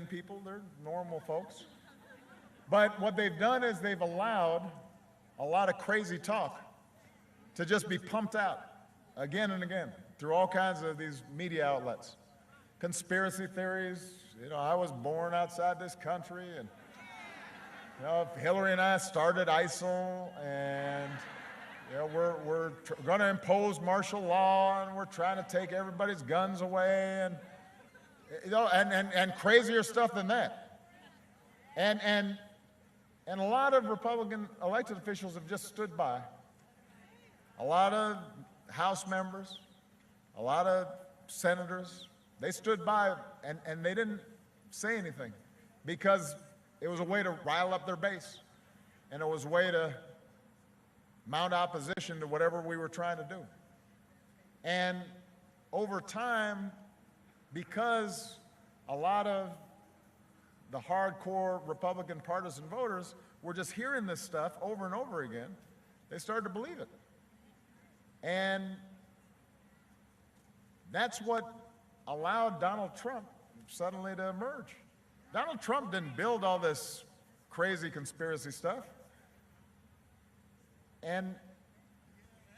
people, they're normal folks. But what they've done is they've allowed a lot of crazy talk to just be pumped out again and again through all kinds of these media outlets. Conspiracy theories, I was born outside this country, and Hillary and I started ISIL, and we're going to impose martial law, and we're trying to take everybody's guns away, and crazier stuff than that. And a lot of Republican elected officials have just stood by. A lot of House members, a lot of senators, they stood by and they didn't say anything because it was a way to rile up their base, and it was a way to mount opposition to whatever we were trying to do. And over time, because a lot of the hardcore Republican partisan voters were just hearing this stuff over and over again, they started to believe it. And that's what allowed Donald Trump suddenly to emerge. Donald Trump didn't build all this crazy conspiracy stuff. And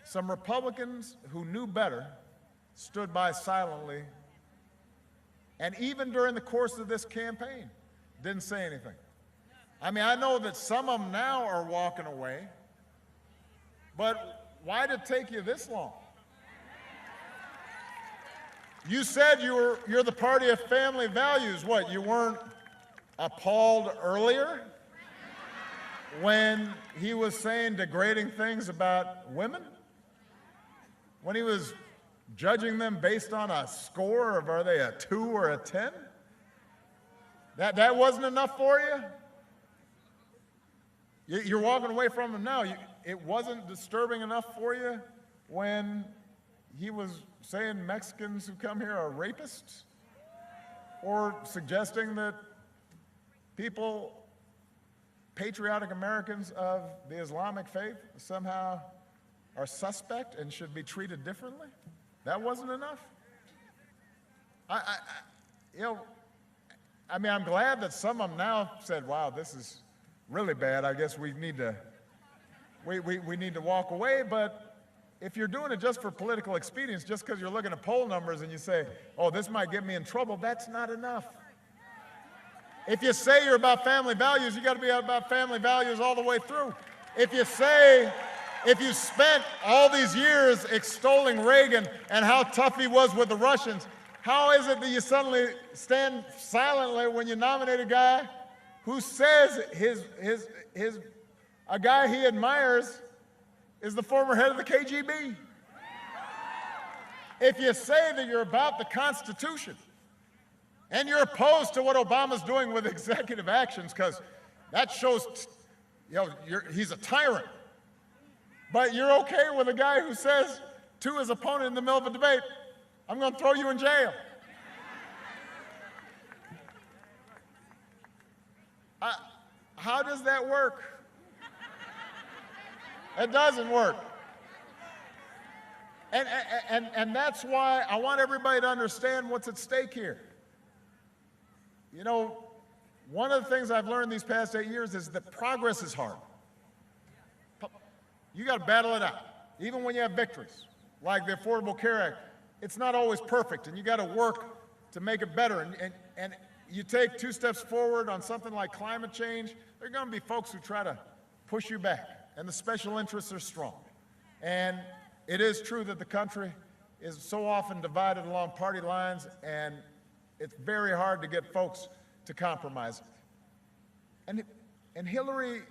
some Republicans who knew better stood by silently, and even during the course of this campaign, didn't say anything. I mean, I know that some of them now are walking away, but why did it take you this long? You said you're the party of family values. What, you weren't appalled earlier when he was saying degrading things about women? When he was judging them based on a score of are they a 2 or a 10? That wasn't enough for you? You're walking away from him now. It wasn't disturbing enough for you when he was saying Mexicans who come here are rapists? Or suggesting that people, patriotic Americans of the Islamic faith, somehow are suspect and should be treated differently? That wasn't enough? I'm glad that some of them now said, wow, this is really bad. I guess we need to walk away. But if you're doing it just for political expedience, just because you're looking at poll numbers and you say, oh, this might get me in trouble, that's not enough. If you say you're about family values, you got to be about family values all the way through. If you spent all these years extolling Reagan and how tough he was with the Russians, how is it that you suddenly stand silently when you nominate a guy who says a guy he admires is the former head of the KGB? If you say that you're about the Constitution and you're opposed to what Obama's doing with executive actions, because that shows, he's a tyrant, but you're okay with a guy who says to his opponent in the middle of a debate, I'm going to throw you in jail. How does that work? It doesn't work. And that's why I want everybody to understand what's at stake here. One of the things I've learned these past 8 years is that progress is hard. You got to battle it out, even when you have victories, like the Affordable Care Act. It's not always perfect, and you got to work to make it better. And you take 2 steps forward on something like climate change, there are going to be folks who try to push you back, and the special interests are strong. And it is true that the country is so often divided along party lines, and it's very hard to get folks to compromise. And Hillary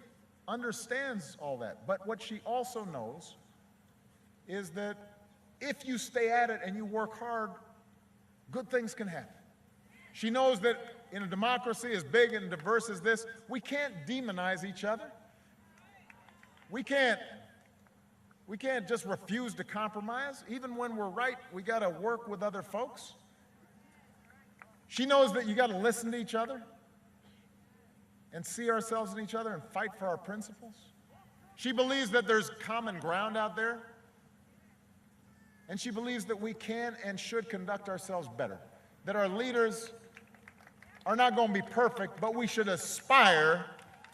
understands all that, but what she also knows is that if you stay at it and you work hard, good things can happen. She knows that in a democracy as big and diverse as this, we can't demonize each other. We can't just refuse to compromise. Even when we're right, we got to work with other folks. She knows that you got to listen to each other and see ourselves in each other and fight for our principles. She believes that there's common ground out there. And she believes that we can and should conduct ourselves better, that our leaders are not going to be perfect, but we should aspire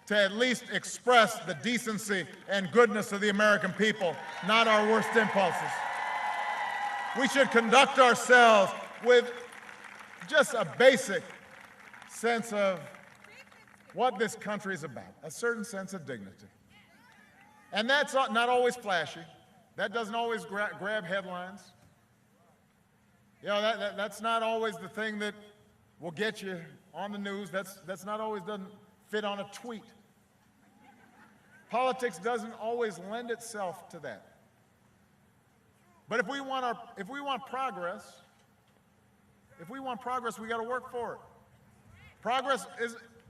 to at least express the decency and goodness of the American people, not our worst impulses. We should conduct ourselves with just a basic sense of what this country is about, a certain sense of dignity. And that's not always flashy. That doesn't always grab headlines. You know, that's not always the thing that will get you on the news. That's not always doesn't fit on a tweet. Politics doesn't always lend itself to that. But if we want progress, we got to work for it. Progress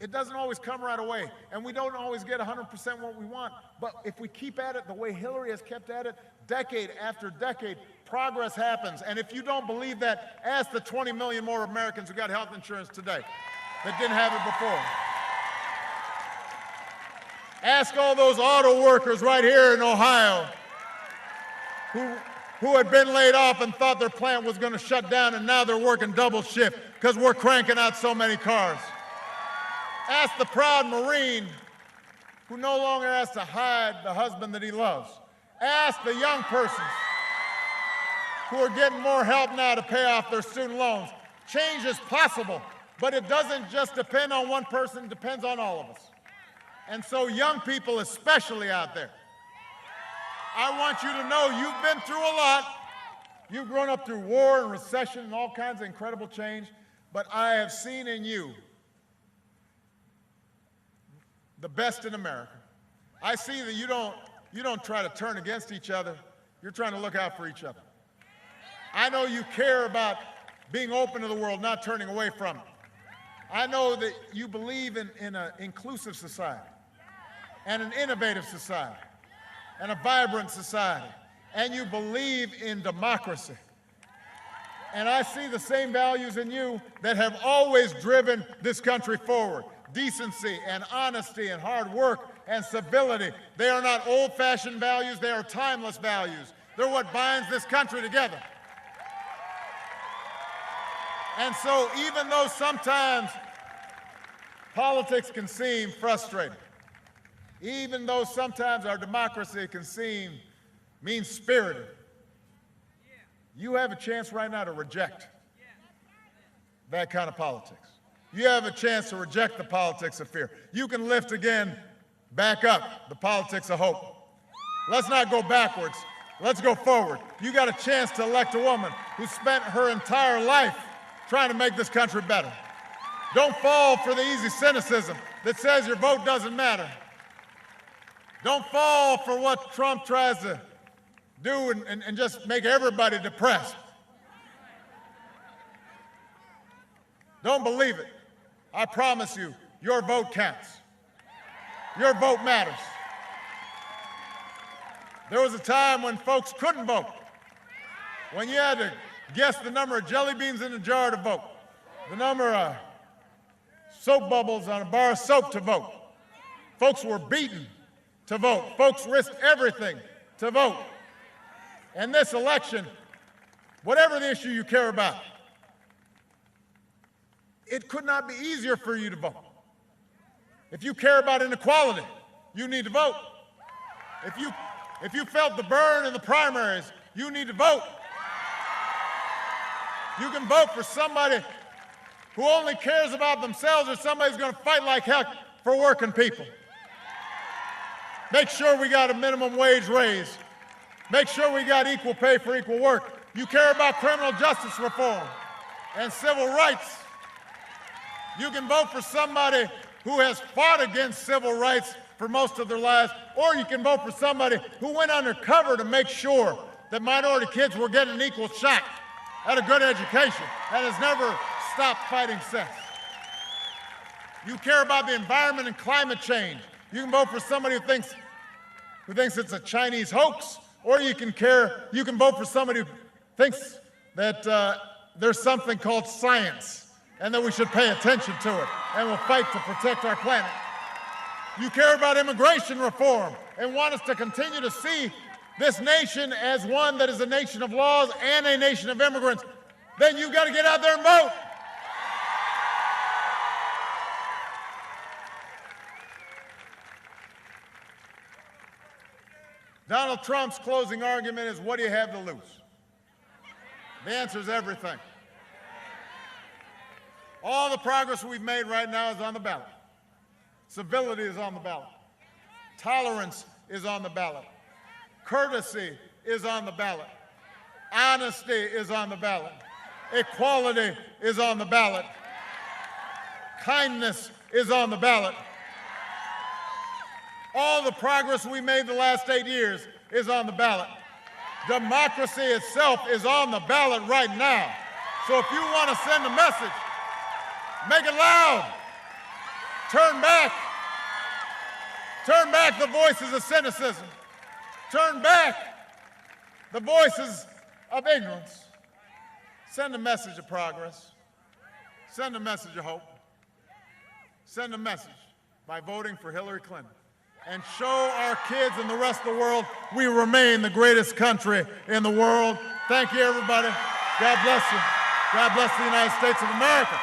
it doesn't always come right away, and we don't always get 100% what we want. But if we keep at it the way Hillary has kept at it, decade after decade, progress happens. And if you don't believe that, ask the 20 million more Americans who got health insurance today that didn't have it before. Ask all those auto workers right here in Ohio who had been laid off and thought their plant was going to shut down, and now they're working double shift because we're cranking out so many cars. Ask the proud Marine who no longer has to hide the husband that he loves. Ask the young persons who are getting more help now to pay off their student loans. Change is possible, but it doesn't just depend on one person, it depends on all of us. And so young people especially out there, I want you to know you've been through a lot. You've grown up through war and recession and all kinds of incredible change, but I have seen in you the best in America. I see that you don't try to turn against each other. You're trying to look out for each other. I know you care about being open to the world, not turning away from it. I know that you believe in an inclusive society and an innovative society and a vibrant society, and you believe in democracy. And I see the same values in you that have always driven this country forward. Decency and honesty and hard work and civility. They are not old-fashioned values, they are timeless values. They're what binds this country together. And so even though sometimes politics can seem frustrating, even though sometimes our democracy can seem mean-spirited, you have a chance right now to reject that kind of politics. You have a chance to reject the politics of fear. You can lift again, back up, the politics of hope. Let's not go backwards. Let's go forward. You got a chance to elect a woman who spent her entire life trying to make this country better. Don't fall for the easy cynicism that says your vote doesn't matter. Don't fall for what Trump tries to do and just make everybody depressed. Don't believe it. I promise you, your vote counts. Your vote matters. There was a time when folks couldn't vote, when you had to guess the number of jelly beans in a jar to vote, the number of soap bubbles on a bar of soap to vote. Folks were beaten to vote. Folks risked everything to vote. And this election, whatever the issue you care about, it could not be easier for you to vote. If you care about inequality, you need to vote. If you felt the burn in the primaries, you need to vote. You can vote for somebody who only cares about themselves or somebody who's going to fight like heck for working people. Make sure we got a minimum wage raise. Make sure we got equal pay for equal work. You care about criminal justice reform and civil rights. You can vote for somebody who has fought against civil rights for most of their lives, or you can vote for somebody who went undercover to make sure that minority kids were getting an equal shot at a good education and has never stopped fighting since. You care about the environment and climate change. You can vote for somebody who thinks it's a Chinese hoax, or you can vote for somebody who thinks that there's something called science and that we should pay attention to it and will fight to protect our planet. You care about immigration reform and want us to continue to see this nation as one that is a nation of laws and a nation of immigrants. Then you've got to get out there and vote. Donald Trump's closing argument is, what do you have to lose? The answer is everything. All the progress we've made right now is on the ballot. Civility is on the ballot. Tolerance is on the ballot. Courtesy is on the ballot. Honesty is on the ballot. Equality is on the ballot. Kindness is on the ballot. All the progress we made the last 8 years is on the ballot. Democracy itself is on the ballot right now. So if you want to send a message, make it loud. Turn back. Turn back the voices of cynicism. Turn back the voices of ignorance. Send a message of progress. Send a message of hope. Send a message by voting for Hillary Clinton. And show our kids and the rest of the world we remain the greatest country in the world. Thank you, everybody. God bless you. God bless the United States of America.